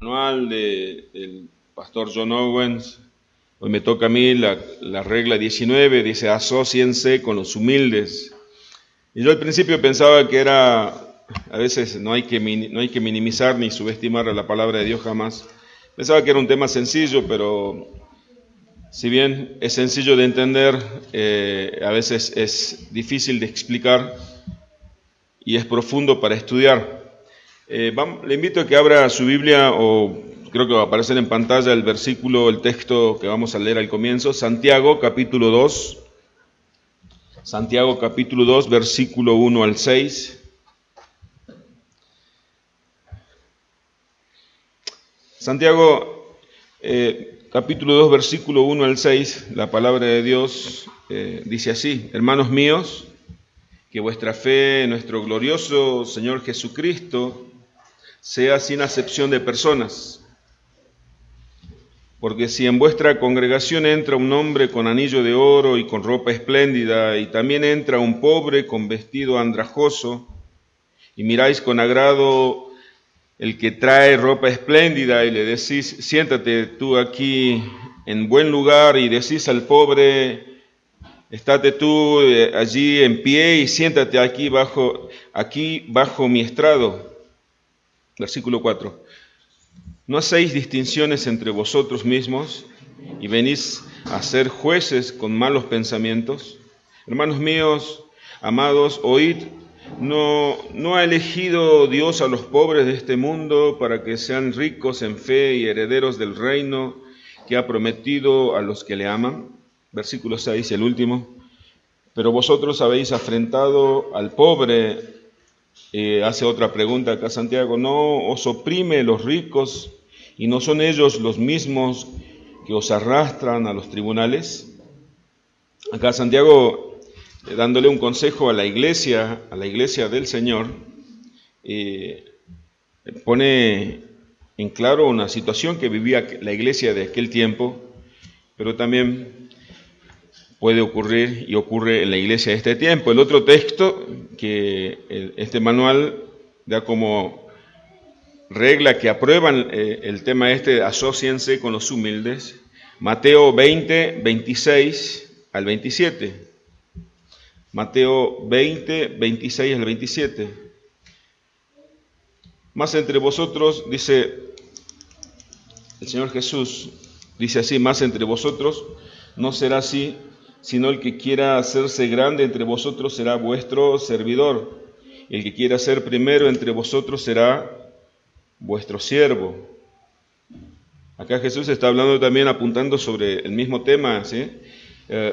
Manual del pastor John Owens. Hoy me toca a mí la regla 19, dice asóciense con los humildes. Y yo al principio pensaba que a veces no hay que minimizar ni subestimar a la palabra de Dios jamás. Pensaba que era un tema sencillo, pero si bien es sencillo de entender, a veces es difícil de explicar y es profundo para estudiar. Le invito a que abra su Biblia, o creo que va a aparecer en pantalla el texto que vamos a leer al comienzo, Santiago capítulo 2, versículo 1 al 6. Santiago capítulo 2, versículo 1 al 6, la palabra de Dios dice así: Hermanos míos, que vuestra fe en nuestro glorioso Señor Jesucristo sea sin acepción de personas. Porque si en vuestra congregación entra un hombre con anillo de oro y con ropa espléndida, y también entra un pobre con vestido andrajoso, y miráis con agrado el que trae ropa espléndida, y le decís, siéntate tú aquí en buen lugar, y decís al pobre, estate tú allí en pie y siéntate aquí bajo mi estrado. Versículo 4. ¿No hacéis distinciones entre vosotros mismos y venís a ser jueces con malos pensamientos? Hermanos míos, amados, oíd, ¿no ha elegido Dios a los pobres de este mundo para que sean ricos en fe y herederos del reino que ha prometido a los que le aman? Versículo 6, el último. Pero vosotros habéis afrentado al pobre. Hace otra pregunta acá Santiago: ¿no os oprime los ricos y no son ellos los mismos que os arrastran a los tribunales? Acá Santiago, dándole un consejo a la iglesia del Señor, pone en claro una situación que vivía la iglesia de aquel tiempo, pero también puede ocurrir y ocurre en la iglesia de este tiempo. El otro texto que este manual da como regla que aprueban el tema asóciense con los humildes, Mateo 20, 26 al 27. Mateo 20, 26 al 27. Más entre vosotros, dice el Señor Jesús, dice así: más entre vosotros no será así, sino el que quiera hacerse grande entre vosotros será vuestro servidor. El que quiera ser primero entre vosotros será vuestro siervo. Acá Jesús está hablando también, apuntando sobre el mismo tema, ¿sí?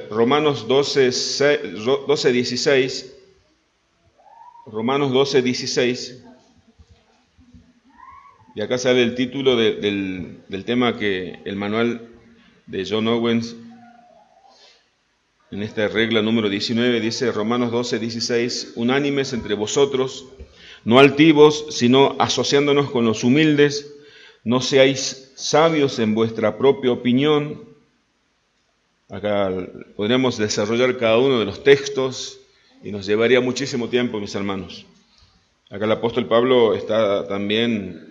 Romanos 12, 16. Romanos 12, 16. Y acá sale el título del tema que el manual de John Owens, en esta regla número 19, dice Romanos 12, 16, unánimes entre vosotros, no altivos, sino asociándonos con los humildes, no seáis sabios en vuestra propia opinión. Acá podríamos desarrollar cada uno de los textos y nos llevaría muchísimo tiempo, mis hermanos. Acá el apóstol Pablo está también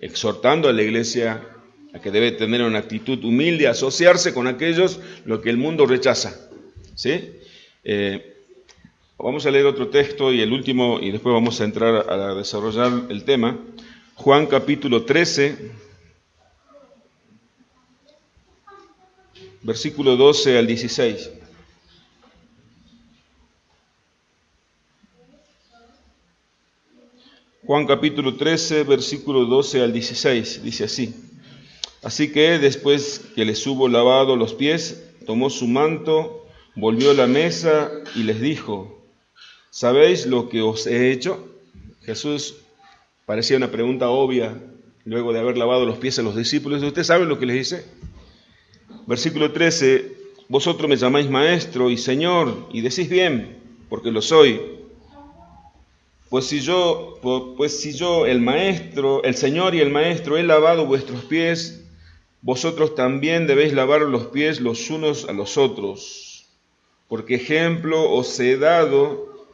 exhortando a la iglesia a que debe tener una actitud humilde, asociarse con aquellos lo que el mundo rechaza. ¿Sí? Vamos a leer otro texto y el último, y después vamos a entrar a desarrollar el tema. Juan capítulo 13, versículo 12 al 16. Juan capítulo 13, versículo 12 al 16, dice así: Así que después que les hubo lavado los pies, tomó su manto, volvió a la mesa y les dijo: ¿sabéis lo que os he hecho? Jesús parecía una pregunta obvia, luego de haber lavado los pies a los discípulos. ¿Ustedes saben lo que les dice? Versículo 13, vosotros me llamáis maestro y señor, y decís bien, porque lo soy. Pues si yo el maestro, el señor y el maestro, he lavado vuestros pies, vosotros también debéis lavar los pies los unos a los otros. Porque ejemplo os he dado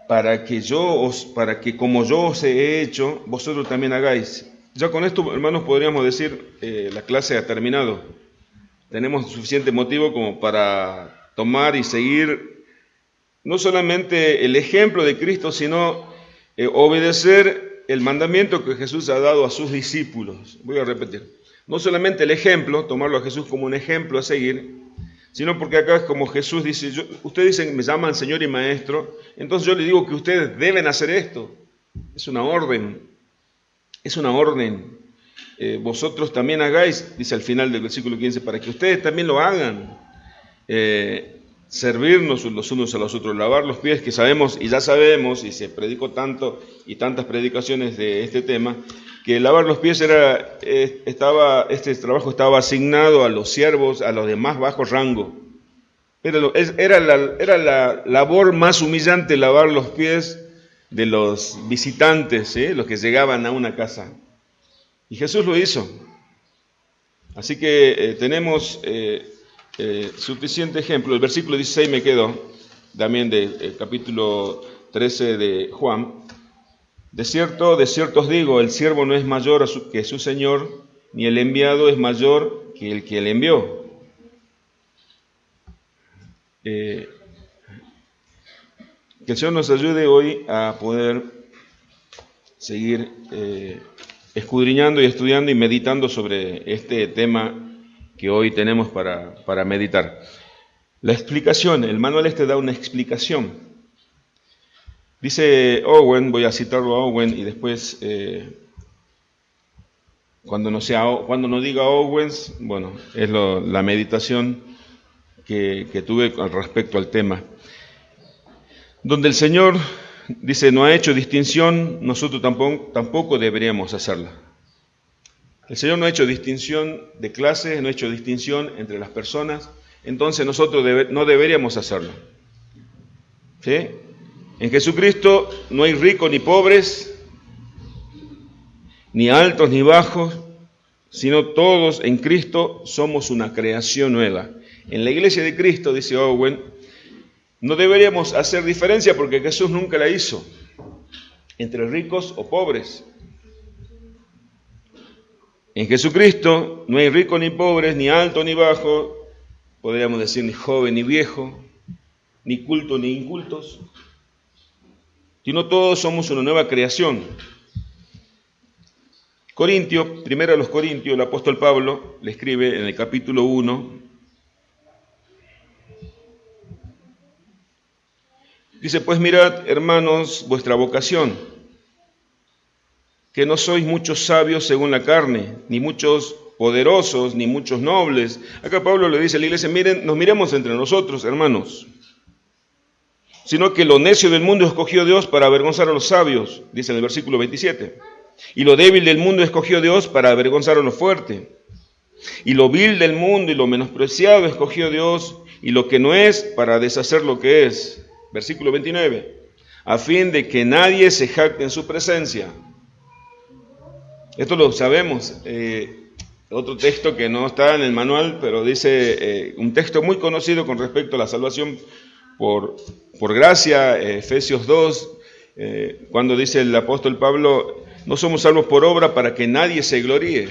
para que como yo os he hecho, vosotros también hagáis. Ya con esto, hermanos, podríamos decir, la clase ha terminado. Tenemos suficiente motivo como para tomar y seguir no solamente el ejemplo de Cristo, sino obedecer el mandamiento que Jesús ha dado a sus discípulos. Voy a repetir. No solamente el ejemplo, tomarlo a Jesús como un ejemplo a seguir, sino porque acá es como Jesús dice, ustedes dicen, me llaman Señor y Maestro, entonces yo les digo que ustedes deben hacer esto. Es una orden, es una orden. Vosotros también hagáis, dice al final del versículo 15, para que ustedes también lo hagan. Servirnos los unos a los otros, lavar los pies, que sabemos y ya sabemos, y se predicó tanto y tantas predicaciones de este tema, que lavar los pies este trabajo estaba asignado a los siervos, a los de más bajo rango. Era la labor más humillante lavar los pies de los visitantes, los que llegaban a una casa. Y Jesús lo hizo. Así que tenemos suficiente ejemplo. El versículo 16 me quedó, también del capítulo 13 de Juan. De cierto os digo, el siervo no es mayor que su Señor, ni el enviado es mayor que el que le envió. Que el Señor nos ayude hoy a poder seguir escudriñando y estudiando y meditando sobre este tema que hoy tenemos para meditar. La explicación, el manual da una explicación. Dice Owen, voy a citarlo a Owen y después, cuando no diga Owens, bueno, es la meditación que tuve al respecto al tema. Donde el Señor dice, no ha hecho distinción, nosotros tampoco deberíamos hacerla. El Señor no ha hecho distinción de clases, no ha hecho distinción entre las personas, entonces nosotros no deberíamos hacerlo. ¿Sí? En Jesucristo no hay ricos ni pobres, ni altos ni bajos, sino todos en Cristo somos una creación nueva. En la iglesia de Cristo, dice Owen, no deberíamos hacer diferencia porque Jesús nunca la hizo, entre ricos o pobres. En Jesucristo no hay ricos ni pobres, ni alto ni bajo, podríamos decir ni joven ni viejo, ni cultos ni incultos, sino todos somos una nueva creación. Primero a los Corintios, el apóstol Pablo le escribe en el capítulo 1, dice, pues mirad, hermanos, vuestra vocación, que no sois muchos sabios según la carne, ni muchos poderosos, ni muchos nobles. Acá Pablo le dice a la iglesia, miren, nos miremos entre nosotros, hermanos, sino que lo necio del mundo escogió Dios para avergonzar a los sabios, dice en el versículo 27. Y lo débil del mundo escogió Dios para avergonzar a lo fuerte. Y lo vil del mundo y lo menospreciado escogió Dios, y lo que no es para deshacer lo que es. Versículo 29. A fin de que nadie se jacte en su presencia. Esto lo sabemos. Otro texto que no está en el manual, pero dice un texto muy conocido con respecto a la salvación por gracia, Efesios 2, cuando dice el apóstol Pablo, no somos salvos por obra para que nadie se gloríe.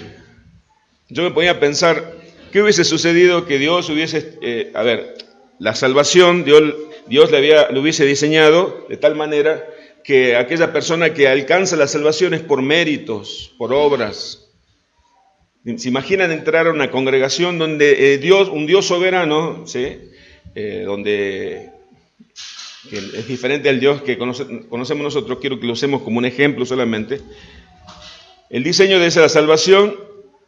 Yo me ponía a pensar, ¿qué hubiese sucedido que Dios hubiese, la salvación, Dios le hubiese diseñado de tal manera que aquella persona que alcanza la salvación es por méritos, por obras? ¿Se imaginan entrar a una congregación donde un Dios soberano, ¿sí? Donde que es diferente al Dios que conocemos nosotros, quiero que lo usemos como un ejemplo solamente? El diseño de esa salvación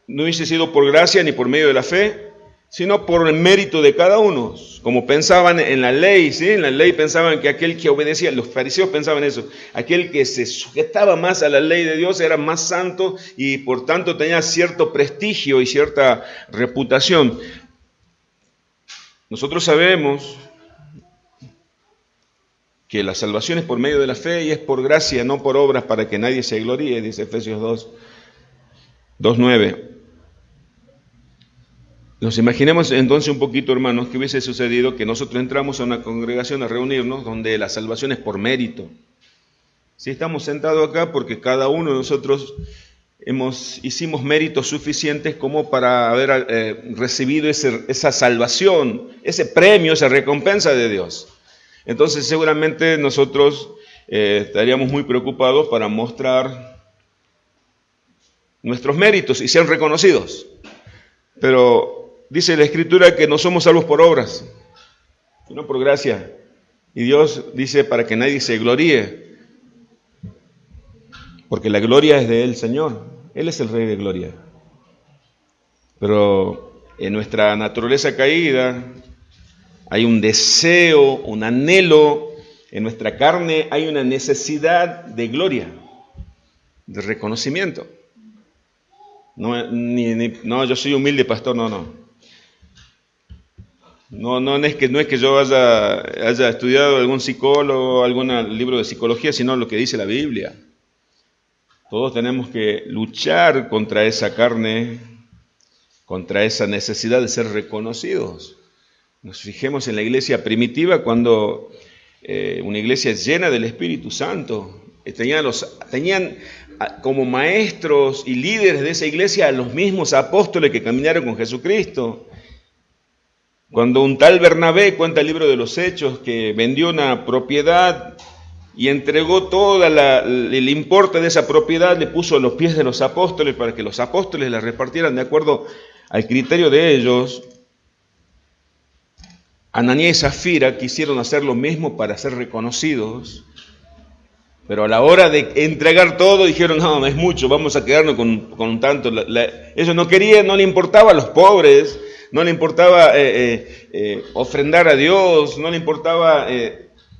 no hubiese sido por gracia ni por medio de la fe, sino por el mérito de cada uno, como pensaban en la ley, ¿sí? En la ley pensaban que aquel que obedecía, los fariseos pensaban eso, aquel que se sujetaba más a la ley de Dios era más santo y por tanto tenía cierto prestigio y cierta reputación. Nosotros sabemos que la salvación es por medio de la fe y es por gracia, no por obras para que nadie se gloríe, dice Efesios 2:9. Nos imaginemos entonces un poquito, hermanos, que hubiese sucedido que nosotros entramos a una congregación a reunirnos donde la salvación es por mérito. Si estamos sentados acá porque cada uno de nosotros hicimos méritos suficientes como para haber recibido esa salvación, ese premio, esa recompensa de Dios. Entonces seguramente nosotros estaríamos muy preocupados para mostrar nuestros méritos y ser reconocidos. Pero dice la Escritura que no somos salvos por obras, sino por gracia. Y Dios dice para que nadie se gloríe, porque la gloria es de Él, Señor. Él es el Rey de gloria. Pero en nuestra naturaleza caída hay un deseo, un anhelo, en nuestra carne hay una necesidad de gloria, de reconocimiento. No, yo soy humilde pastor, no. No es que yo haya estudiado algún psicólogo, algún libro de psicología, sino lo que dice la Biblia. Todos tenemos que luchar contra esa carne, contra esa necesidad de ser reconocidos. Nos fijemos en la iglesia primitiva, cuando una iglesia llena del Espíritu Santo, tenían como maestros y líderes de esa iglesia a los mismos apóstoles que caminaron con Jesucristo. Cuando un tal Bernabé, cuenta el libro de los Hechos, que vendió una propiedad y entregó todo el importe de esa propiedad, le puso a los pies de los apóstoles para que los apóstoles la repartieran de acuerdo al criterio de ellos. Ananías y Zafira quisieron hacer lo mismo para ser reconocidos, pero a la hora de entregar todo dijeron, no, es mucho, vamos a quedarnos con tanto. Ellos no querían, no le importaba a los pobres, no le importaba ofrendar a Dios, no le importaba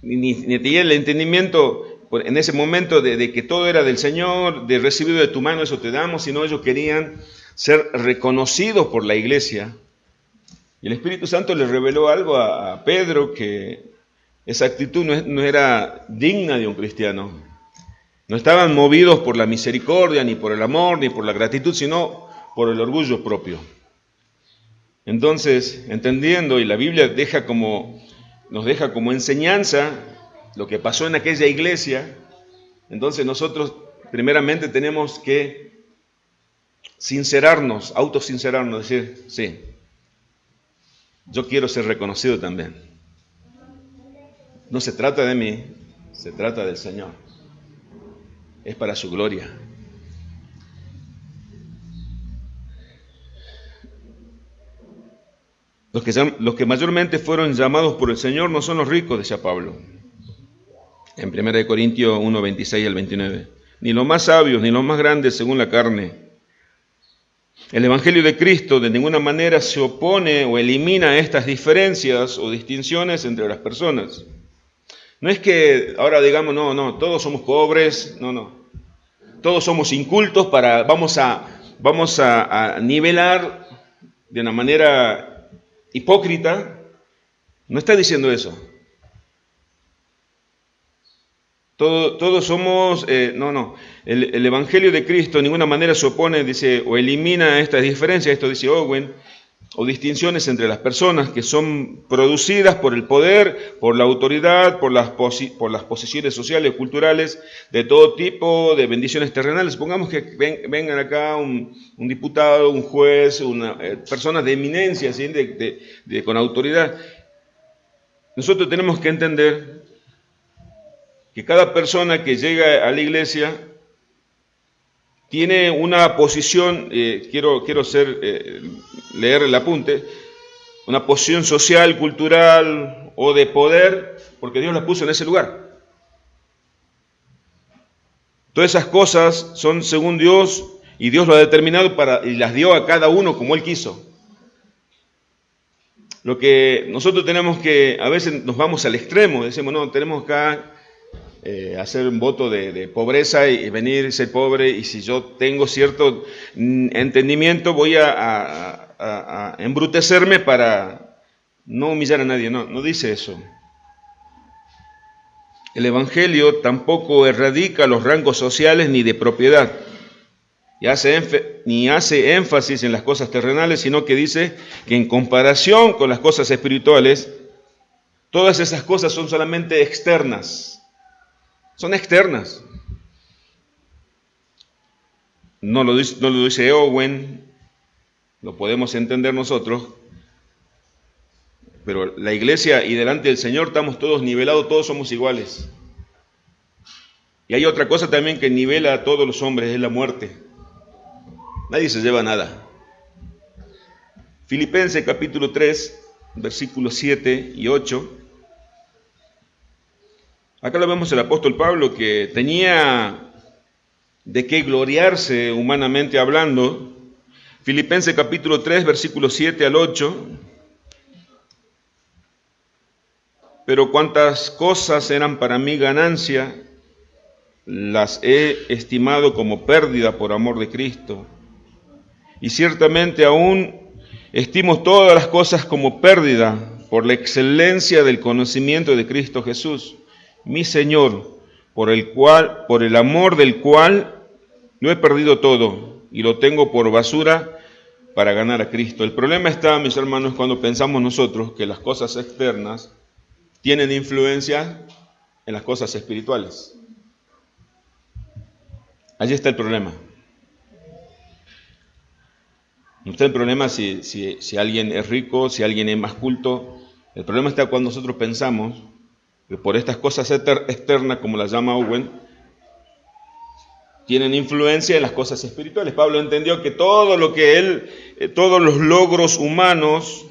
ni tenía el entendimiento en ese momento de que todo era del Señor, de recibido de tu mano, eso te damos, sino ellos querían ser reconocidos por la iglesia. Y el Espíritu Santo le reveló algo a Pedro, que esa actitud no era digna de un cristiano. No estaban movidos por la misericordia, ni por el amor, ni por la gratitud, sino por el orgullo propio. Entonces, entendiendo, y la Biblia nos deja como enseñanza lo que pasó en aquella iglesia, entonces nosotros primeramente tenemos que sincerarnos, autosincerarnos, decir, sí, yo quiero ser reconocido también. No se trata de mí, se trata del Señor. Es para su gloria. Los que mayormente fueron llamados por el Señor no son los ricos, decía Pablo, en 1 Corintios 1, 26 al 29. Ni los más sabios, ni los más grandes según la carne. El Evangelio de Cristo de ninguna manera se opone o elimina estas diferencias o distinciones entre las personas. No es que ahora digamos, no, todos somos pobres, no. Todos somos incultos, vamos a nivelar de una manera hipócrita. No está diciendo eso. Todos somos, no. El Evangelio de Cristo de ninguna manera se opone, dice, o elimina estas diferencias, esto dice Owen, o distinciones entre las personas que son producidas por el poder, por la autoridad, por las posiciones sociales, culturales, de todo tipo, de bendiciones terrenales. Supongamos que vengan acá un diputado, un juez, personas de eminencia, ¿sí? Con autoridad. Nosotros tenemos que entender que cada persona que llega a la iglesia tiene una posición, quiero leer el apunte, una posición social, cultural o de poder, porque Dios la puso en ese lugar. Todas esas cosas son según Dios, y Dios lo ha determinado y las dio a cada uno como Él quiso. Lo que nosotros tenemos que, a veces nos vamos al extremo, decimos, no, tenemos acá hacer un voto de pobreza y venir a ser pobre, y si yo tengo cierto entendimiento voy a embrutecerme para no humillar a nadie. No dice eso. El Evangelio tampoco erradica los rangos sociales ni de propiedad, ni hace énfasis en las cosas terrenales, sino que dice que en comparación con las cosas espirituales, todas esas cosas son solamente externas. Son externas. no lo dice Owen, lo podemos entender nosotros, pero la iglesia y delante del Señor estamos todos nivelados, todos somos iguales. Y hay otra cosa también que nivela a todos los hombres, es la muerte. Nadie se lleva nada. Filipenses capítulo 3, versículos 7 y 8. Acá lo vemos el apóstol Pablo, que tenía de qué gloriarse humanamente hablando. Filipenses capítulo 3, versículos 7 al 8. Pero cuantas cosas eran para mí ganancia, las he estimado como pérdida por amor de Cristo. Y ciertamente aún estimo todas las cosas como pérdida por la excelencia del conocimiento de Cristo Jesús, mi Señor, por el amor del cual lo he perdido todo y lo tengo por basura para ganar a Cristo. El problema está, mis hermanos, cuando pensamos nosotros que las cosas externas tienen influencia en las cosas espirituales. Allí está el problema. No está el problema si alguien es rico, si alguien es más culto. El problema está cuando nosotros pensamos que por estas cosas externas, como las llama Owen, tienen influencia en las cosas espirituales. Pablo entendió que todo lo que todos los logros humanos,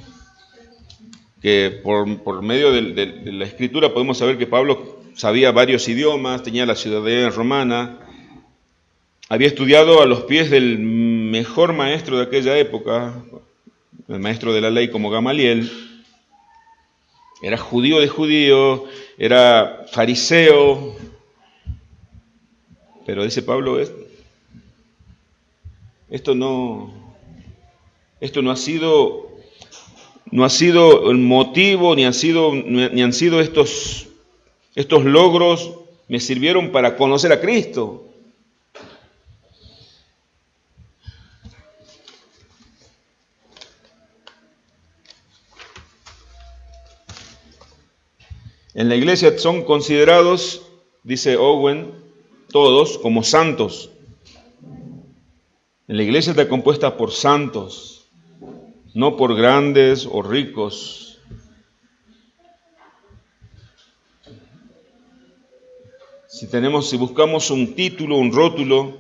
que por medio de la escritura podemos saber que Pablo sabía varios idiomas, tenía la ciudadanía romana, había estudiado a los pies del mejor maestro de aquella época, el maestro de la ley como Gamaliel, era judío de judío, era fariseo, pero dice Pablo, esto no ha sido el motivo, ni han sido estos logros, me sirvieron para conocer a Cristo. En la iglesia son considerados, dice Owen, todos como santos. En la iglesia está compuesta por santos, no por grandes o ricos. Si buscamos un título, un rótulo,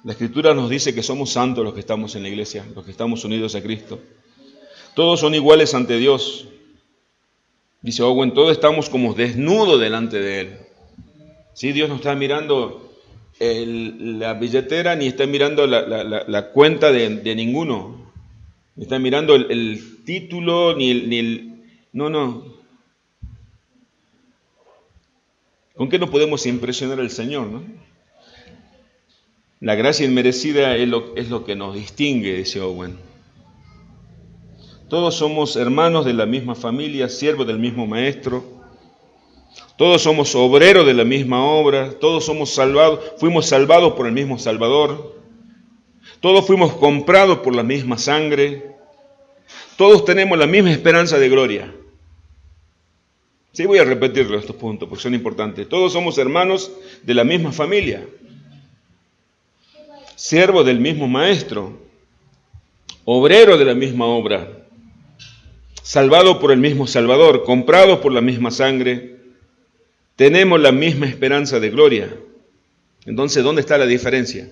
la Escritura nos dice que somos santos los que estamos en la iglesia, los que estamos unidos a Cristo. Todos son iguales ante Dios. Dice Owen, todos estamos como desnudos delante de Él. ¿Sí? Dios no está mirando la billetera, ni está mirando la cuenta de ninguno. Ni está mirando el título, No. ¿Con qué no podemos impresionar al Señor, no? La gracia inmerecida es lo que nos distingue, dice Owen. Todos somos hermanos de la misma familia, siervos del mismo maestro. Todos somos obreros de la misma obra. Todos fuimos salvados por el mismo Salvador. Todos fuimos comprados por la misma sangre. Todos tenemos la misma esperanza de gloria. Sí, voy a repetirlo estos puntos porque son importantes. Todos somos hermanos de la misma familia, siervos del mismo maestro, obreros de la misma obra, salvados por el mismo Salvador, comprados por la misma sangre, tenemos la misma esperanza de gloria. Entonces, ¿dónde está la diferencia?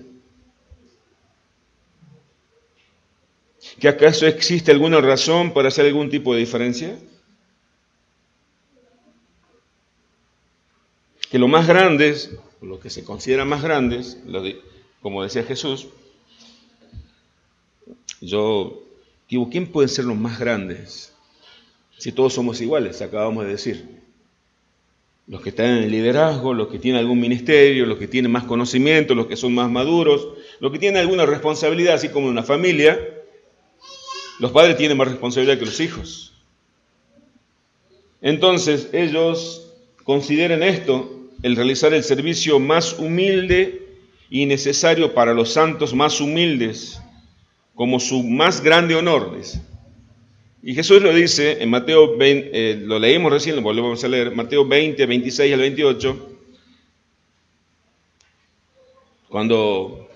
¿Que acaso existe alguna razón para hacer algún tipo de diferencia? Que los más grandes, lo que se considera más grandes, como decía Jesús, yo digo, ¿quién pueden ser los más grandes? Si todos somos iguales, acabamos de decir. Los que están en el liderazgo, los que tienen algún ministerio, los que tienen más conocimiento, los que son más maduros, los que tienen alguna responsabilidad, así como en una familia, los padres tienen más responsabilidad que los hijos. Entonces, ellos consideren esto, el realizar el servicio más humilde y necesario para los santos más humildes, como su más grande honor, dice. Y Jesús lo dice en Mateo 20, lo leímos recién, lo volvemos a leer, Mateo 20, 26 al 28. Cuando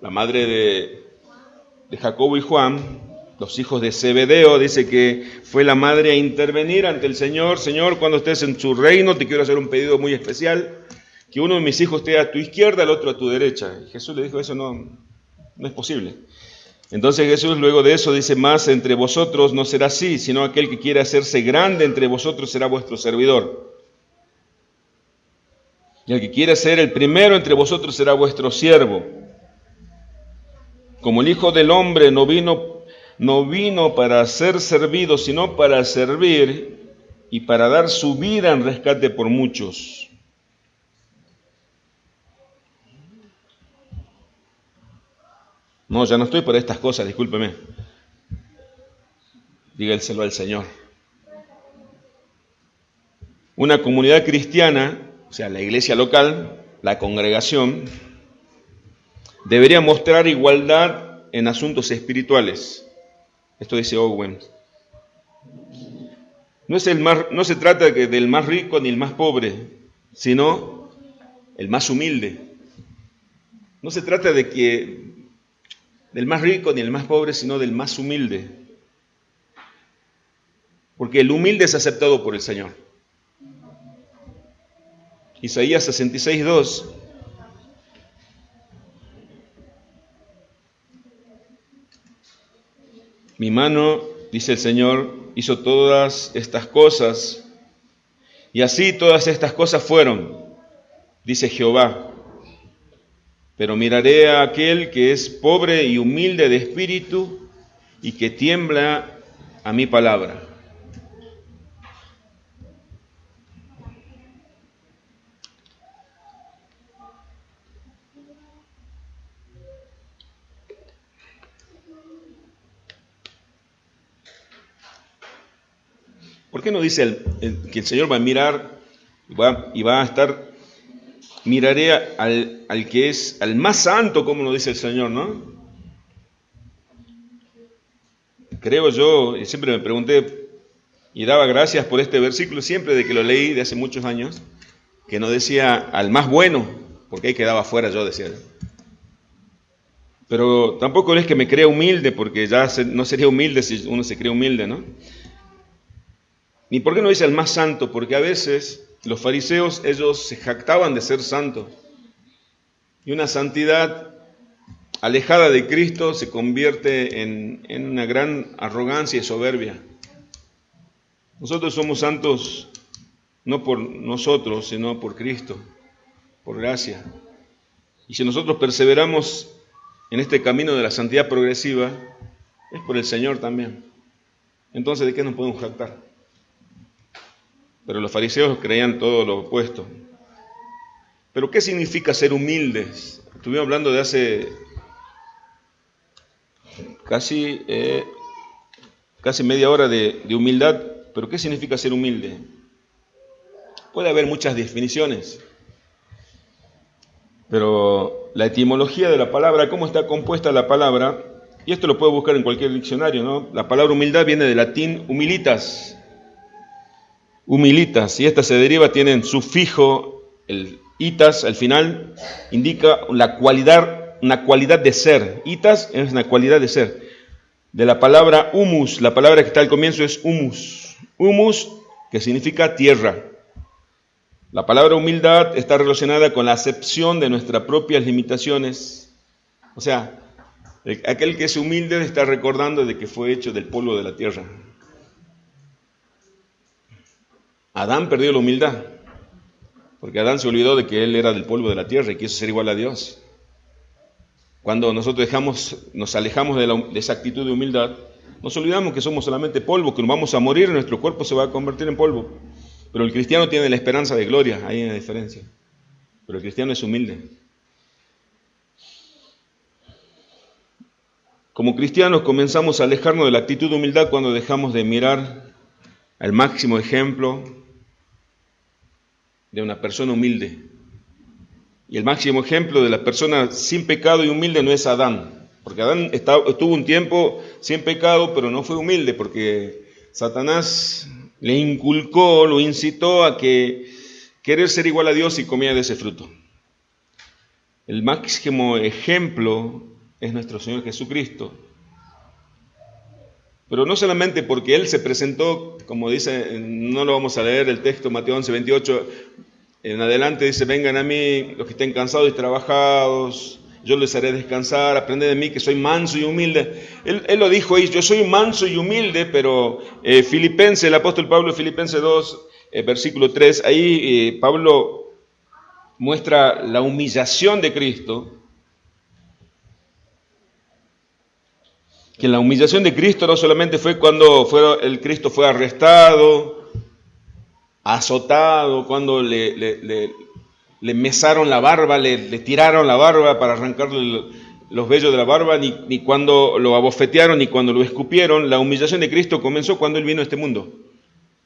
la madre de Jacobo y Juan, los hijos de Zebedeo, dice que fue la madre a intervenir ante el Señor. Señor, cuando estés en su reino, te quiero hacer un pedido muy especial, que uno de mis hijos esté a tu izquierda, el otro a tu derecha. Y Jesús le dijo, eso no es posible. Entonces Jesús luego de eso dice, más entre vosotros no será así, sino aquel que quiera hacerse grande entre vosotros será vuestro servidor. Y el que quiera ser el primero entre vosotros será vuestro siervo. Como el Hijo del Hombre no vino para ser servido, sino para servir y para dar su vida en rescate por muchos. No, ya no estoy para estas cosas, discúlpeme. Dígaselo al Señor. Una comunidad cristiana, o sea, la iglesia local, la congregación, debería mostrar igualdad en asuntos espirituales. Esto dice Owen. No se trata del más rico ni el más pobre, sino el más humilde. No se trata del más rico ni el más pobre, sino del más humilde. Porque el humilde es aceptado por el Señor. Isaías 66:2. Mi mano, dice el Señor, hizo todas estas cosas, y así todas estas cosas fueron, dice Jehová. Pero miraré a aquel que es pobre y humilde de espíritu y que tiembla a mi palabra. ¿Por qué no dice que el Señor va a mirar y va a estar, miraré al que es, al más santo, como lo dice el Señor, ¿no? Creo yo, y siempre me pregunté y daba gracias por este versículo, siempre de que lo leí de hace muchos años, que no decía al más bueno, porque ahí quedaba fuera yo, decía. Pero tampoco es que me crea humilde, porque ya no sería humilde si uno se cree humilde, ¿no? Ni por qué no dice al más santo, porque a veces los fariseos, ellos se jactaban de ser santos. Y una santidad alejada de Cristo se convierte en una gran arrogancia y soberbia. Nosotros somos santos no por nosotros, sino por Cristo, por gracia. Y si nosotros perseveramos en este camino de la santidad progresiva, es por el Señor también. Entonces, ¿de qué nos podemos jactar? Pero los fariseos creían todo lo opuesto. ¿Pero qué significa ser humildes? Estuvimos hablando de hace casi media hora de humildad, pero ¿qué significa ser humilde? Puede haber muchas definiciones, pero la etimología de la palabra, cómo está compuesta la palabra, y esto lo puedo buscar en cualquier diccionario, ¿no? La palabra humildad viene del latín humilitas, y esta se deriva, tienen sufijo, el itas al final, indica una cualidad de ser. Itas es una cualidad de ser. De la palabra humus, la palabra que está al comienzo es humus. Humus, que significa tierra. La palabra humildad está relacionada con la acepción de nuestras propias limitaciones. O sea, aquel que es humilde está recordando de que fue hecho del polvo de la tierra. Adán perdió la humildad, porque Adán se olvidó de que él era del polvo de la tierra y quiso ser igual a Dios. Cuando nosotros nos alejamos de esa actitud de humildad, nos olvidamos que somos solamente polvo, que nos vamos a morir y nuestro cuerpo se va a convertir en polvo. Pero el cristiano tiene la esperanza de gloria, ahí hay una diferencia. Pero el cristiano es humilde. Como cristianos comenzamos a alejarnos de la actitud de humildad cuando dejamos de mirar al máximo ejemplo de una persona humilde. Y el máximo ejemplo de la persona sin pecado y humilde no es Adán, porque Adán estuvo un tiempo sin pecado, pero no fue humilde, porque Satanás le inculcó, lo incitó a querer ser igual a Dios y comía de ese fruto. El máximo ejemplo es nuestro Señor Jesucristo. Pero no solamente porque Él se presentó, como dice, no lo vamos a leer el texto, Mateo 11, 28, en adelante dice, vengan a mí los que estén cansados y trabajados, yo les haré descansar, aprended de mí que soy manso y humilde. Él lo dijo ahí, yo soy manso y humilde, pero Filipenses, el apóstol Pablo, Filipenses 2, versículo 3, ahí Pablo muestra la humillación de Cristo, que la humillación de Cristo no solamente fue cuando el Cristo fue arrestado, azotado, cuando le mesaron la barba, le tiraron la barba para arrancarle los vellos de la barba, ni cuando lo abofetearon, ni cuando lo escupieron. La humillación de Cristo comenzó cuando Él vino a este mundo.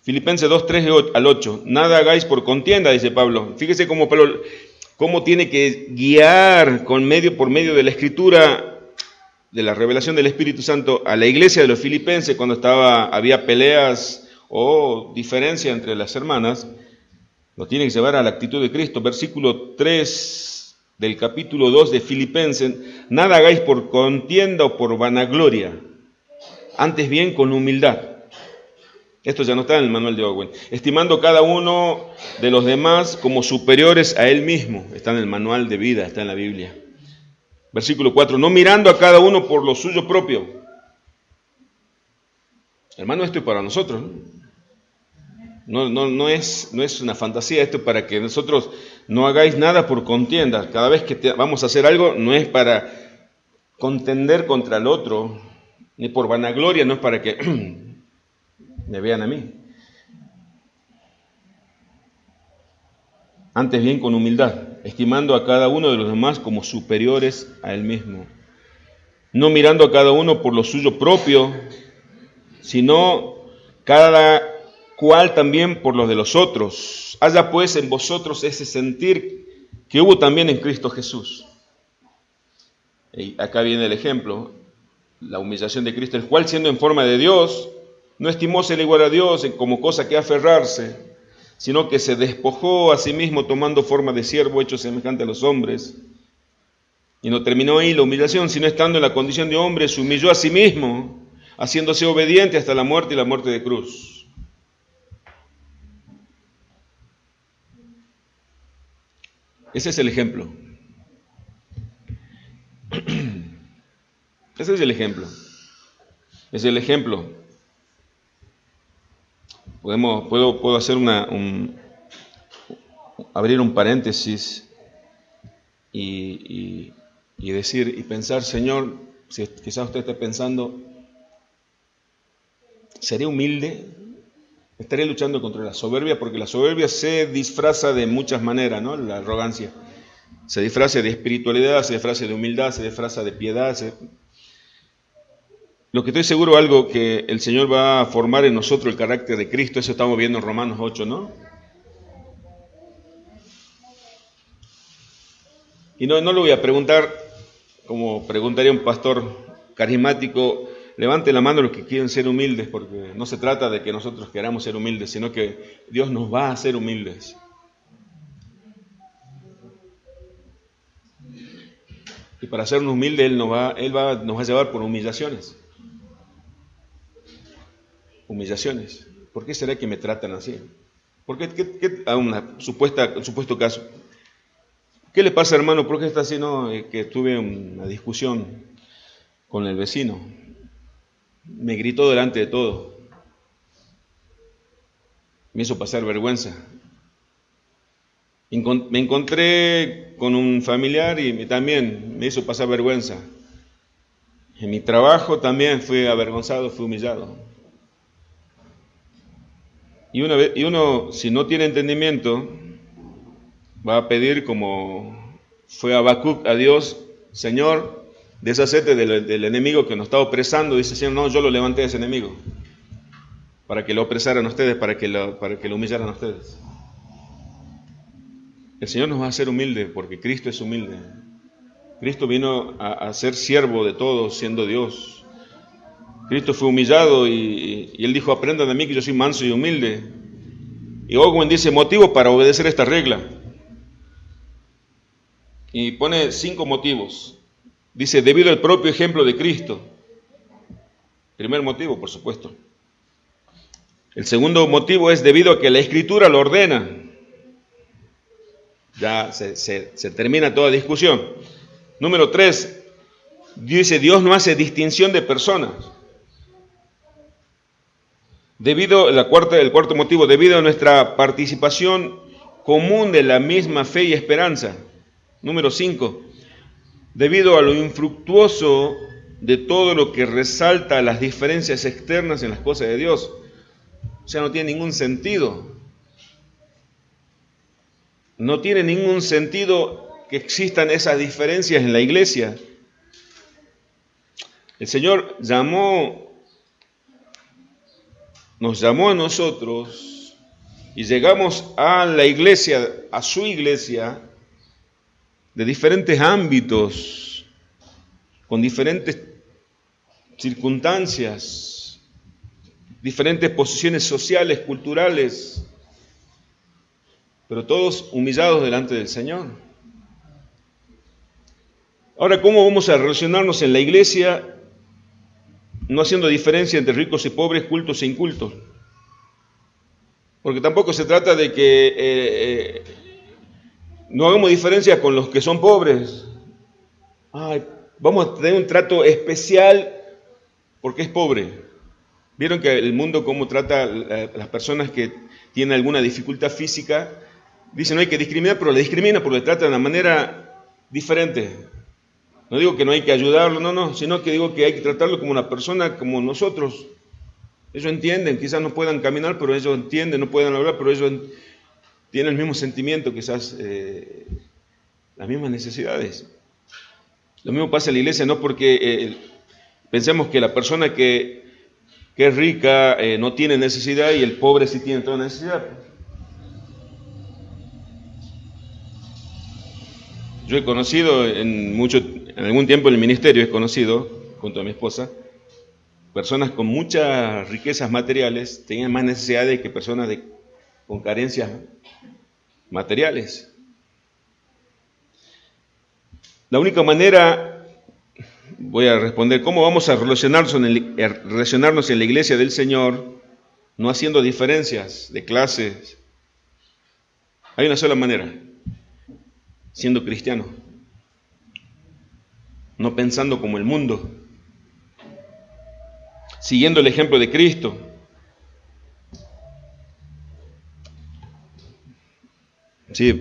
Filipenses 2, 3 al 8. Nada hagáis por contienda, dice Pablo. Fíjese cómo Pablo tiene que guiar por medio de la Escritura, de la revelación del Espíritu Santo, a la iglesia de los filipenses cuando había peleas o diferencia entre las hermanas. Lo tiene que llevar a la actitud de Cristo. Versículo 3 del capítulo 2 de Filipenses. Nada hagáis por contienda o por vanagloria, antes bien con humildad. Esto ya no está en el manual de Owen. Estimando cada uno de los demás como superiores a él mismo. Está en el manual de vida, está en la Biblia. Versículo 4. No mirando a cada uno por lo suyo propio. Hermano, esto es para nosotros, ¿no? No es una fantasía, esto es para que nosotros no hagáis nada por contienda. Cada vez que vamos a hacer algo, no es para contender contra el otro, ni por vanagloria, no es para que me vean a mí. Antes bien con humildad, estimando a cada uno de los demás como superiores a él mismo. No mirando a cada uno por lo suyo propio, sino cada cual también por los de los otros. Haya pues en vosotros ese sentir que hubo también en Cristo Jesús. Y acá viene el ejemplo, la humillación de Cristo, el cual siendo en forma de Dios, no estimó ser igual a Dios como cosa que aferrarse, sino que se despojó a sí mismo tomando forma de siervo hecho semejante a los hombres. Y no terminó ahí la humillación, sino estando en la condición de hombre, se humilló a sí mismo, haciéndose obediente hasta la muerte y la muerte de cruz. Ese es el ejemplo. Ese es el ejemplo. Es el ejemplo. Puedo hacer abrir un paréntesis y decir y pensar, Señor, si quizás usted esté pensando, ¿seré humilde? Estaré luchando contra la soberbia, porque la soberbia se disfraza de muchas maneras, ¿no? La arrogancia se disfraza de espiritualidad, se disfraza de humildad, se disfraza de piedad. Lo que estoy seguro, algo que el Señor va a formar en nosotros el carácter de Cristo, eso estamos viendo en Romanos 8, ¿no? Y no lo voy a preguntar como preguntaría un pastor carismático. Levante la mano los que quieren ser humildes, porque no se trata de que nosotros queramos ser humildes, sino que Dios nos va a hacer humildes. Y para hacernos humildes, Él nos va a llevar por humillaciones. Humillaciones. ¿Por qué será que me tratan así? ¿Por qué a un supuesto caso? ¿Qué le pasa, hermano? ¿Por qué está así? No, que tuve una discusión con el vecino. Me gritó delante de todo. Me hizo pasar vergüenza. Me encontré con un familiar y también me hizo pasar vergüenza. En mi trabajo también fui avergonzado, fui humillado. Y uno, si no tiene entendimiento, va a pedir como fue Habacuc a Dios, Señor, deshacete del enemigo que nos está opresando. Dice, Señor, no, yo lo levanté a ese enemigo, para que lo opresaran a ustedes, para que lo humillaran a ustedes. El Señor nos va a hacer humildes, porque Cristo es humilde. Cristo vino a ser siervo de todos, siendo Dios. Cristo fue humillado y Él dijo, aprendan de mí que yo soy manso y humilde. Y Owen dice, motivo para obedecer esta regla. y pone 5 motivos. Dice, debido al propio ejemplo de Cristo. Primer motivo, por supuesto. El segundo motivo es debido a que la Escritura lo ordena. Ya se termina toda discusión. Número 3, dice, Dios no hace distinción de personas. El cuarto motivo, debido a nuestra participación común de la misma fe y esperanza. Número 5, debido a lo infructuoso de todo lo que resalta las diferencias externas en las cosas de Dios. O sea, no tiene ningún sentido. No tiene ningún sentido que existan esas diferencias en la iglesia. El Señor nos llamó a nosotros y llegamos a la iglesia, a su iglesia, de diferentes ámbitos, con diferentes circunstancias, diferentes posiciones sociales, culturales, pero todos humillados delante del Señor. Ahora, ¿cómo vamos a relacionarnos en la iglesia no haciendo diferencia entre ricos y pobres, cultos e incultos? Porque tampoco se trata de que no hagamos diferencia con los que son pobres. Vamos a tener un trato especial porque es pobre. ¿Vieron que el mundo cómo trata a las personas que tienen alguna dificultad física? Dicen no hay que discriminar, pero le discrimina porque le trata de una manera diferente. No digo que no hay que ayudarlo, no, sino que digo que hay que tratarlo como una persona como nosotros. Ellos entienden, quizás no puedan caminar, pero ellos entienden, no puedan hablar, pero ellos tienen el mismo sentimiento, quizás las mismas necesidades. Lo mismo pasa en la iglesia, no porque pensemos que la persona que es rica no tiene necesidad y el pobre sí tiene toda necesidad. Yo he conocido en algún tiempo en el ministerio, he conocido, junto a mi esposa, personas con muchas riquezas materiales tenían más necesidades que personas con carencias materiales. La única manera, voy a responder, ¿cómo vamos a relacionarnos en la iglesia del Señor, no haciendo diferencias de clases? Hay una sola manera, siendo cristiano, no pensando como el mundo, siguiendo el ejemplo de Cristo. Sí,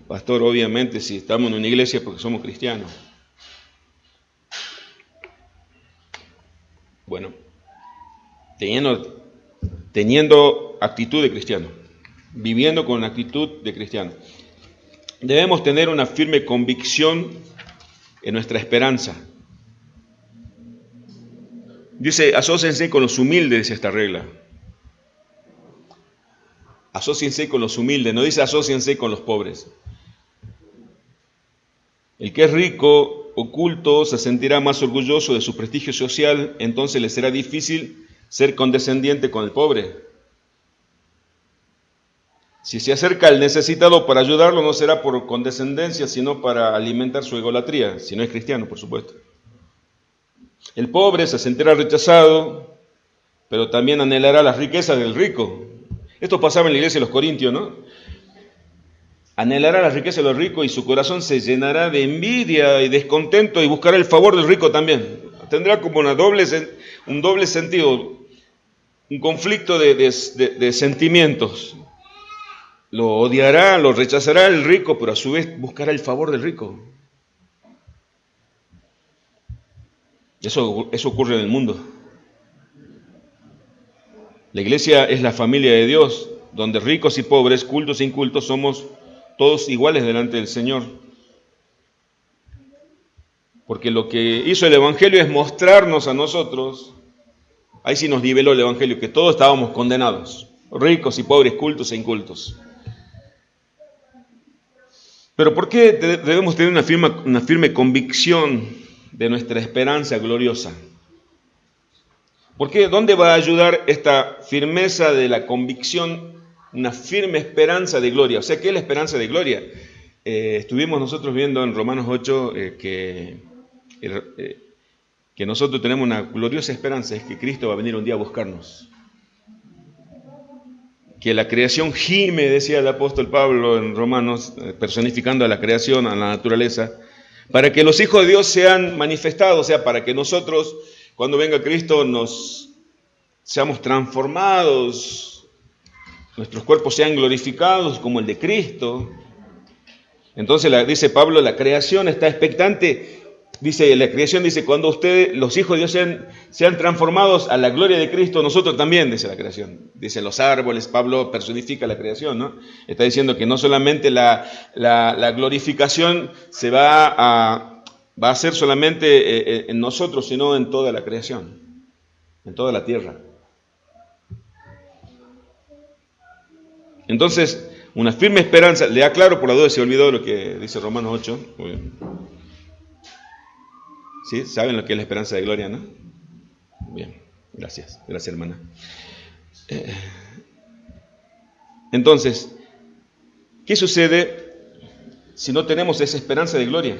pastor, obviamente si estamos en una iglesia porque somos cristianos. Bueno, teniendo actitud de cristiano, viviendo con actitud de cristiano. Debemos tener una firme convicción en nuestra esperanza. Dice, asóciense con los humildes, dice esta regla. Asóciense con los humildes, no dice asóciense con los pobres. El que es rico o culto se sentirá más orgulloso de su prestigio social, entonces le será difícil ser condescendiente con el pobre. Si se acerca al necesitado para ayudarlo, no será por condescendencia, sino para alimentar su egolatría, si no es cristiano, por supuesto. El pobre se sentirá rechazado, pero también anhelará las riquezas del rico. Esto pasaba en la iglesia de los Corintios, ¿no? Anhelará las riquezas de los ricos y su corazón se llenará de envidia y descontento y buscará el favor del rico también. Tendrá como un doble sentido, un conflicto de sentimientos. Lo odiará, lo rechazará el rico, pero a su vez buscará el favor del rico. Eso ocurre en el mundo. La iglesia es la familia de Dios, donde ricos y pobres, cultos e incultos, somos todos iguales delante del Señor. Porque lo que hizo el Evangelio es mostrarnos a nosotros, ahí sí nos niveló el Evangelio, que todos estábamos condenados, ricos y pobres, cultos e incultos. Pero ¿por qué debemos tener una firme convicción de nuestra esperanza gloriosa? ¿Por qué? ¿Dónde va a ayudar esta firmeza de la convicción, una firme esperanza de gloria? O sea, ¿qué es la esperanza de gloria? estuvimos nosotros viendo en Romanos 8 que nosotros tenemos una gloriosa esperanza, es que Cristo va a venir un día a buscarnos. Que la creación gime, decía el apóstol Pablo en Romanos, personificando a la creación, a la naturaleza, para que los hijos de Dios sean manifestados, o sea, para que nosotros, cuando venga Cristo, nos seamos transformados, nuestros cuerpos sean glorificados como el de Cristo. Entonces dice Pablo, la creación está expectante. Dice, la creación dice, cuando ustedes, los hijos de Dios sean transformados a la gloria de Cristo, nosotros también, dice la creación. Dice los árboles, Pablo personifica la creación, ¿no? Está diciendo que no solamente la glorificación se va a hacer solamente en nosotros, sino en toda la creación, en toda la tierra. Entonces, una firme esperanza, le aclaro por la duda, se olvidó lo que dice Romanos 8. Muy bien. ¿Sí? ¿Saben lo que es la esperanza de gloria, no? Bien, gracias hermana. Entonces, ¿qué sucede si no tenemos esa esperanza de gloria?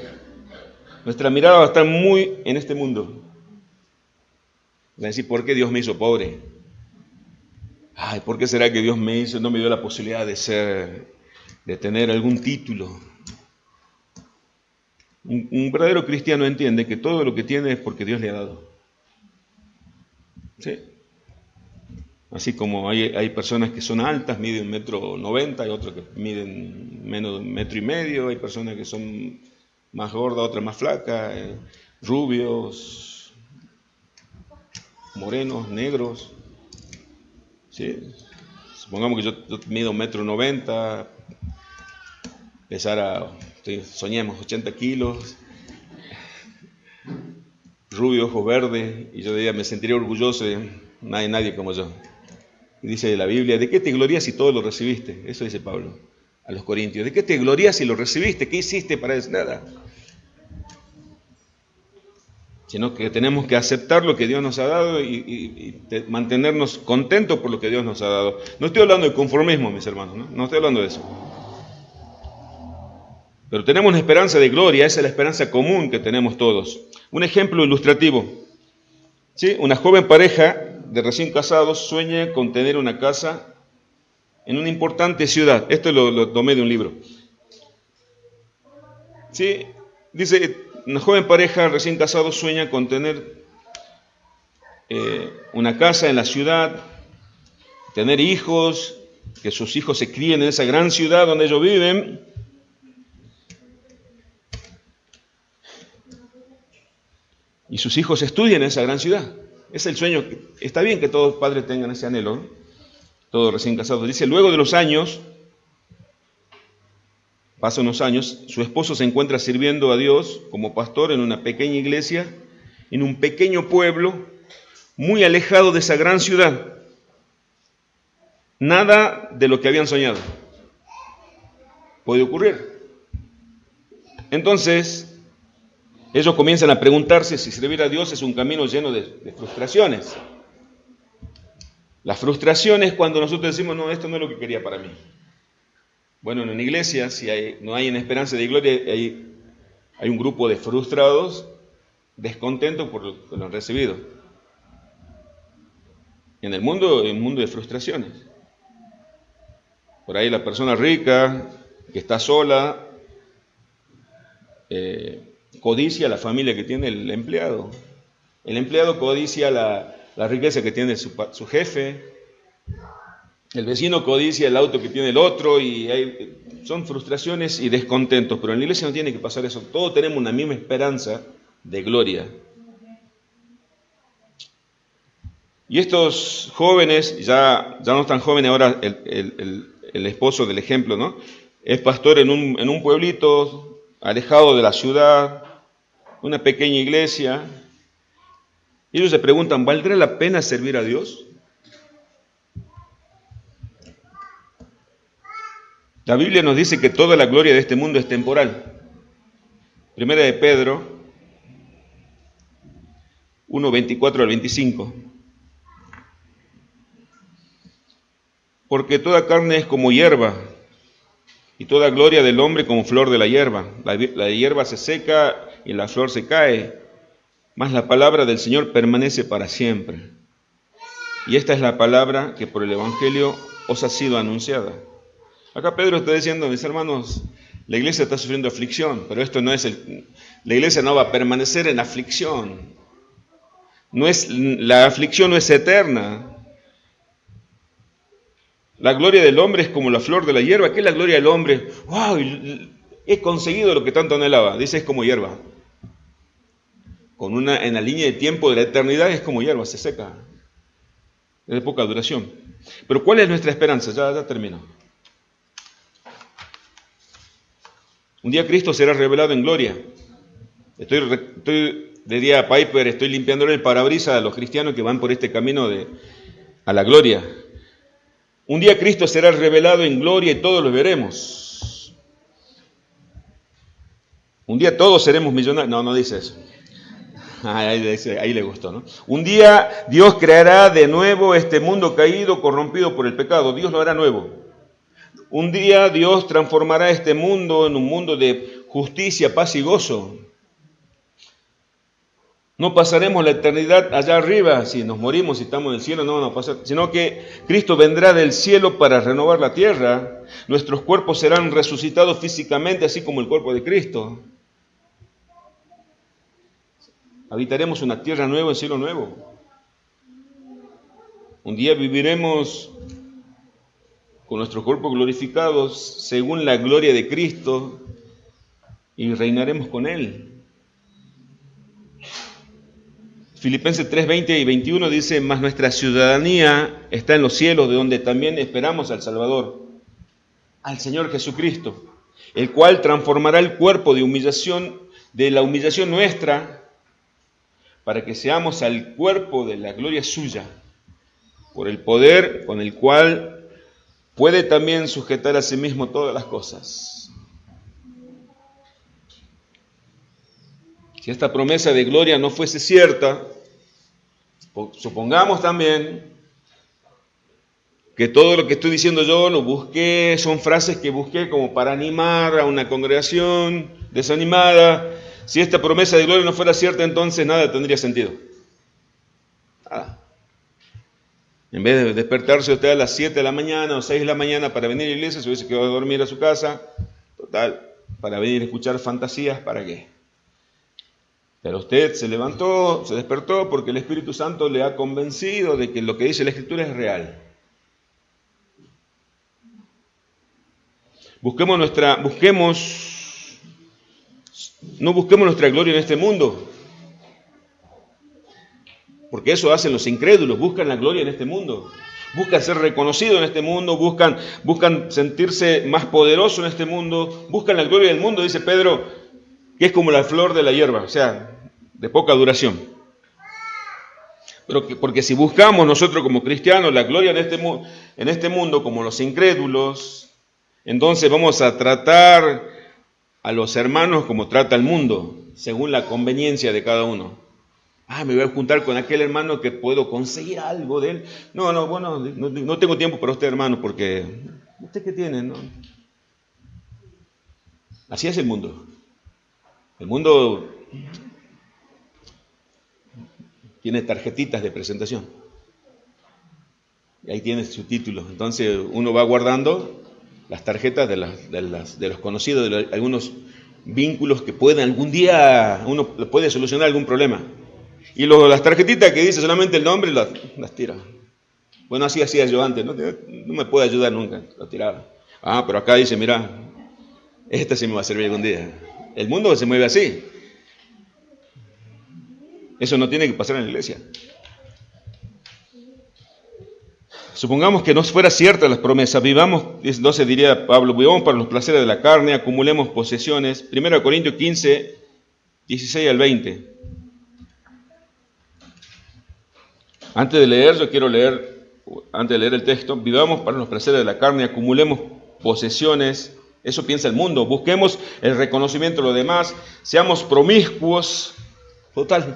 Nuestra mirada va a estar muy en este mundo. Va a decir, ¿por qué Dios me hizo pobre? Ay, ¿por qué será que Dios no me dio la posibilidad de tener algún título? Un verdadero cristiano entiende que todo lo que tiene es porque Dios le ha dado. ¿Sí? Así como hay personas que son altas, miden 1,90 m, hay otros que miden menos de 1,5 m, hay personas que son más gordas, otras más flacas, rubios, morenos, negros. ¿Sí? Supongamos que yo mido 1,90 m, pesara, soñemos, 80 kilos, rubio, ojos verdes, y yo diría, me sentiría orgulloso de nadie como yo. Y dice la Biblia, ¿de qué te glorías si todo lo recibiste? Eso dice Pablo a los Corintios. ¿De qué te glorías si lo recibiste? ¿Qué hiciste para eso? Nada. Sino que tenemos que aceptar lo que Dios nos ha dado y mantenernos contentos por lo que Dios nos ha dado. No estoy hablando de conformismo, mis hermanos, no estoy hablando de eso. Pero tenemos una esperanza de gloria, esa es la esperanza común que tenemos todos. Un ejemplo ilustrativo. ¿Sí? Una joven pareja de recién casados sueña con tener una casa en una importante ciudad. Esto lo tomé de un libro. ¿Sí? Dice, una joven pareja recién casados sueña con tener una casa en la ciudad, tener hijos, que sus hijos se críen en esa gran ciudad donde ellos viven. Y sus hijos estudian en esa gran ciudad. Es el sueño. Está bien que todos padres tengan ese anhelo, ¿no? Todos recién casados. Dice, luego de los años, pasan unos años, su esposo se encuentra sirviendo a Dios como pastor en una pequeña iglesia, en un pequeño pueblo, muy alejado de esa gran ciudad. Nada de lo que habían soñado puede ocurrir. Entonces, ellos comienzan a preguntarse si servir a Dios es un camino lleno de frustraciones. La frustración es cuando nosotros decimos, no, esto no es lo que quería para mí. Bueno, en una iglesia, si no hay una esperanza de gloria, hay un grupo de frustrados, descontentos por lo que lo han recibido. En el mundo hay un mundo de frustraciones. Por ahí la persona rica, que está sola, codicia la familia que tiene el empleado. El empleado codicia la riqueza que tiene su jefe. El vecino codicia el auto que tiene el otro. Son frustraciones y descontentos. Pero en la iglesia no tiene que pasar eso. Todos tenemos una misma esperanza de gloria. Y estos jóvenes, ya no tan jóvenes ahora, el esposo del ejemplo, ¿no? Es pastor en un pueblito alejado de la ciudad, una pequeña iglesia. Y ellos se preguntan, ¿valdrá la pena servir a Dios? La Biblia nos dice que toda la gloria de este mundo es temporal. Primera de Pedro 1:24 al 25. Porque toda carne es como hierba, y toda gloria del hombre como flor de la hierba. La hierba se seca y la flor se cae, mas la palabra del Señor permanece para siempre. Y esta es la palabra que por el Evangelio os ha sido anunciada. Acá Pedro está diciendo, mis hermanos, la iglesia está sufriendo aflicción, pero esto no es la iglesia no va a permanecer en aflicción. La aflicción no es eterna. La gloria del hombre es como la flor de la hierba. ¿Qué es la gloria del hombre? ¡Wow! He conseguido lo que tanto anhelaba. Dice, es como hierba. En la línea de tiempo de la eternidad es como hierba, se seca. Es de poca duración. Pero ¿cuál es nuestra esperanza? Ya termino. Un día Cristo será revelado en gloria. Diría a Piper, estoy limpiándole el parabrisas a los cristianos que van por este camino a la gloria. Un día Cristo será revelado en gloria y todos lo veremos. Un día todos seremos millonarios. No dice eso. Ahí le gustó, ¿no? Un día Dios creará de nuevo este mundo caído, corrompido por el pecado. Dios lo hará nuevo. Un día Dios transformará este mundo en un mundo de justicia, paz y gozo. No pasaremos la eternidad allá arriba, si nos morimos, si estamos en el cielo, no vamos a pasar, sino que Cristo vendrá del cielo para renovar la tierra. Nuestros cuerpos serán resucitados físicamente, así como el cuerpo de Cristo. Habitaremos una tierra nueva, un cielo nuevo. Un día viviremos con nuestros cuerpos glorificados según la gloria de Cristo y reinaremos con Él. Filipenses 3, 20 y 21 dice, mas nuestra ciudadanía está en los cielos, de donde también esperamos al Salvador, al Señor Jesucristo, el cual transformará el cuerpo de la humillación nuestra, para que seamos al cuerpo de la gloria suya, por el poder con el cual puede también sujetar a sí mismo todas las cosas. Si esta promesa de gloria no fuese cierta, supongamos también que todo lo que estoy diciendo yo lo busqué, son frases que busqué como para animar a una congregación desanimada. Si esta promesa de gloria no fuera cierta, entonces nada tendría sentido. Nada. En vez de despertarse usted a las 7 de la mañana o 6 de la mañana para venir a la iglesia, se hubiese quedado a dormir a su casa. Total, para venir a escuchar fantasías, ¿para qué? Pero usted se levantó, se despertó porque el Espíritu Santo le ha convencido de que lo que dice la Escritura es real. No busquemos nuestra gloria en este mundo, porque eso hacen los incrédulos, buscan la gloria en este mundo, buscan ser reconocidos en este mundo, buscan sentirse más poderosos en este mundo, buscan la gloria del mundo, dice Pedro, que es como la flor de la hierba, o sea, de poca duración. Porque si buscamos nosotros como cristianos la gloria en este mundo, como los incrédulos, entonces vamos a tratar a los hermanos como trata el mundo, según la conveniencia de cada uno. Me voy a juntar con aquel hermano que puedo conseguir algo de él. No tengo tiempo para usted, hermano, porque ¿usted qué tiene? No. Así es el mundo. El mundo tiene tarjetitas de presentación. Y ahí tiene su título. Entonces uno va guardando las tarjetas de los conocidos, de algunos vínculos que pueden algún día, uno puede solucionar algún problema. Y las tarjetitas que dice solamente el nombre, las tira. Bueno, así hacía yo antes, no me puede ayudar nunca, las tiraba. Pero acá dice, mira, esta sí me va a servir algún día. El mundo se mueve así. Eso no tiene que pasar en la iglesia. Supongamos que no fuera cierta las promesas, vivamos, entonces diría Pablo, vivamos para los placeres de la carne, acumulemos posesiones. 1 Corintios 15, 16 al 20. Antes de leer el texto, vivamos para los placeres de la carne, acumulemos posesiones. Eso piensa el mundo. Busquemos el reconocimiento de los demás, seamos promiscuos, total.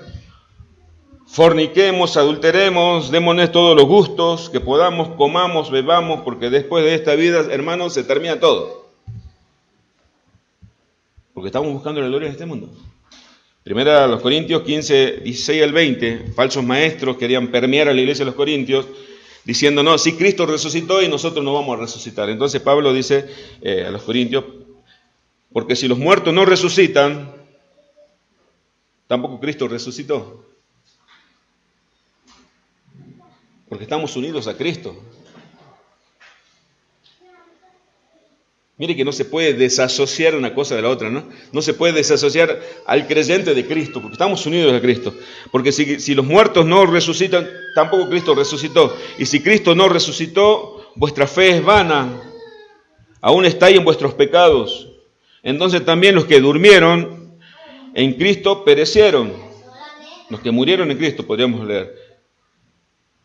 Forniquemos, adulteremos, démonos todos los gustos que podamos, comamos, bebamos, porque después de esta vida, hermanos, se termina todo. porque estamos buscando la gloria de este mundo. Primera a los Corintios 15, 16 al 20, falsos maestros querían permear a la iglesia de los Corintios, diciendo, no, si Cristo resucitó y nosotros no vamos a resucitar. Entonces Pablo dice a los Corintios, porque si los muertos no resucitan, tampoco Cristo resucitó. Porque estamos unidos a Cristo. Mire que no se puede desasociar una cosa de la otra, ¿no? No se puede desasociar al creyente de Cristo, porque estamos unidos a Cristo. Porque si los muertos no resucitan, tampoco Cristo resucitó. Y si Cristo no resucitó, vuestra fe es vana. Aún estáis en vuestros pecados. Entonces también los que durmieron en Cristo perecieron. Los que murieron en Cristo, podríamos leer.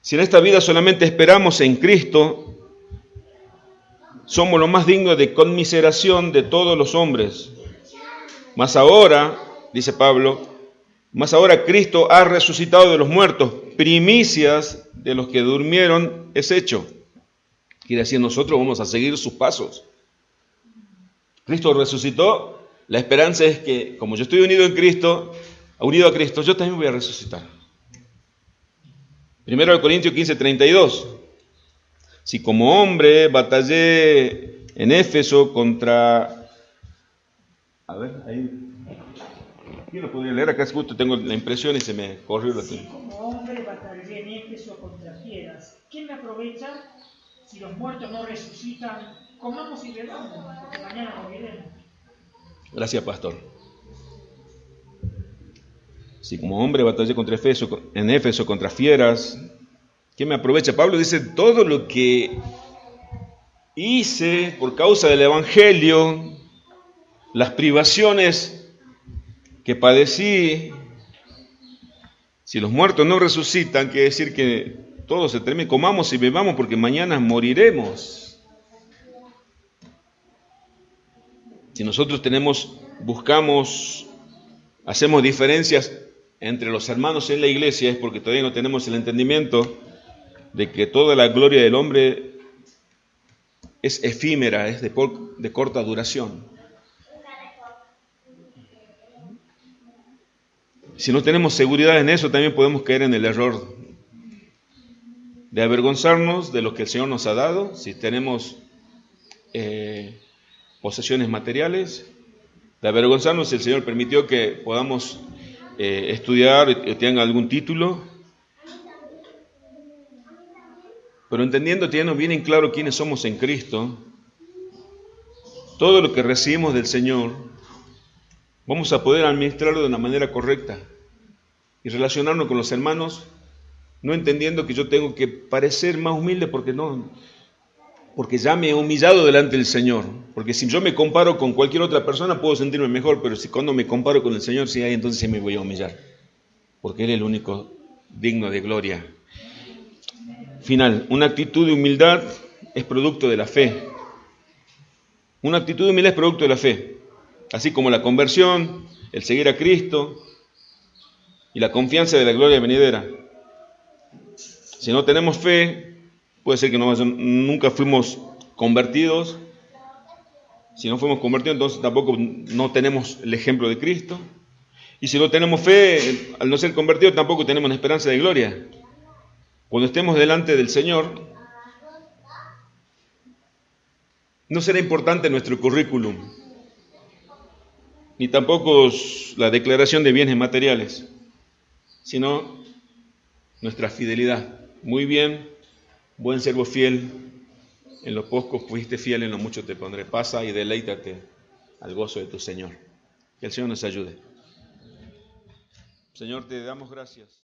Si en esta vida solamente esperamos en Cristo, somos los más dignos de conmiseración de todos los hombres. Mas ahora, dice Pablo, mas ahora Cristo ha resucitado de los muertos, primicias de los que durmieron es hecho. Quiere decir, nosotros vamos a seguir sus pasos. Cristo resucitó, la esperanza es que, como yo estoy unido a Cristo, yo también voy a resucitar. Primero de Corintios 15, 32. Si como hombre batallé en Éfeso contra... A ver, ahí... ¿Quién lo podría leer? Acá justo tengo la impresión y se me corrió la tinta. Como hombre batallé en Éfeso contra fieras. ¿Quién me aprovecha? Si los muertos no resucitan, comamos y bebamos, porque mañana moriremos. Gracias, pastor. Si como hombre batallé en Éfeso contra fieras... ¿Quién me aprovecha? Pablo dice, todo lo que hice por causa del Evangelio, las privaciones que padecí, si los muertos no resucitan, quiere decir que todo se termina, comamos y bebamos porque mañana moriremos. Si nosotros buscamos, hacemos diferencias entre los hermanos en la iglesia, es porque todavía no tenemos el entendimiento de que toda la gloria del hombre es efímera, es de corta duración. Si no tenemos seguridad en eso, también podemos caer en el error de avergonzarnos de lo que el Señor nos ha dado, si tenemos posesiones materiales, de avergonzarnos si el Señor permitió que podamos estudiar y tengan algún título, pero entendiendo, teniendo bien en claro quiénes somos en Cristo, todo lo que recibimos del Señor, vamos a poder administrarlo de una manera correcta y relacionarnos con los hermanos, no entendiendo que yo tengo que parecer más humilde porque ya me he humillado delante del Señor. Porque si yo me comparo con cualquier otra persona puedo sentirme mejor, pero si cuando me comparo con el Señor, sí, entonces sí me voy a humillar, porque Él es el único digno de gloria. Final, una actitud de humildad es producto de la fe. Una actitud de humildad es producto de la fe, así como la conversión, el seguir a Cristo y la confianza de la gloria venidera. Si no tenemos fe, puede ser que nunca fuimos convertidos. Si no fuimos convertidos, entonces tampoco no tenemos el ejemplo de Cristo. Y si no tenemos fe, al no ser convertidos, tampoco tenemos una esperanza de gloria. Cuando estemos delante del Señor, no será importante nuestro currículum, ni tampoco la declaración de bienes materiales, sino nuestra fidelidad. Muy bien, buen siervo fiel, en lo poco fuiste fiel, en lo mucho te pondré. Pasa y deleítate al gozo de tu Señor. Que el Señor nos ayude. Señor, te damos gracias.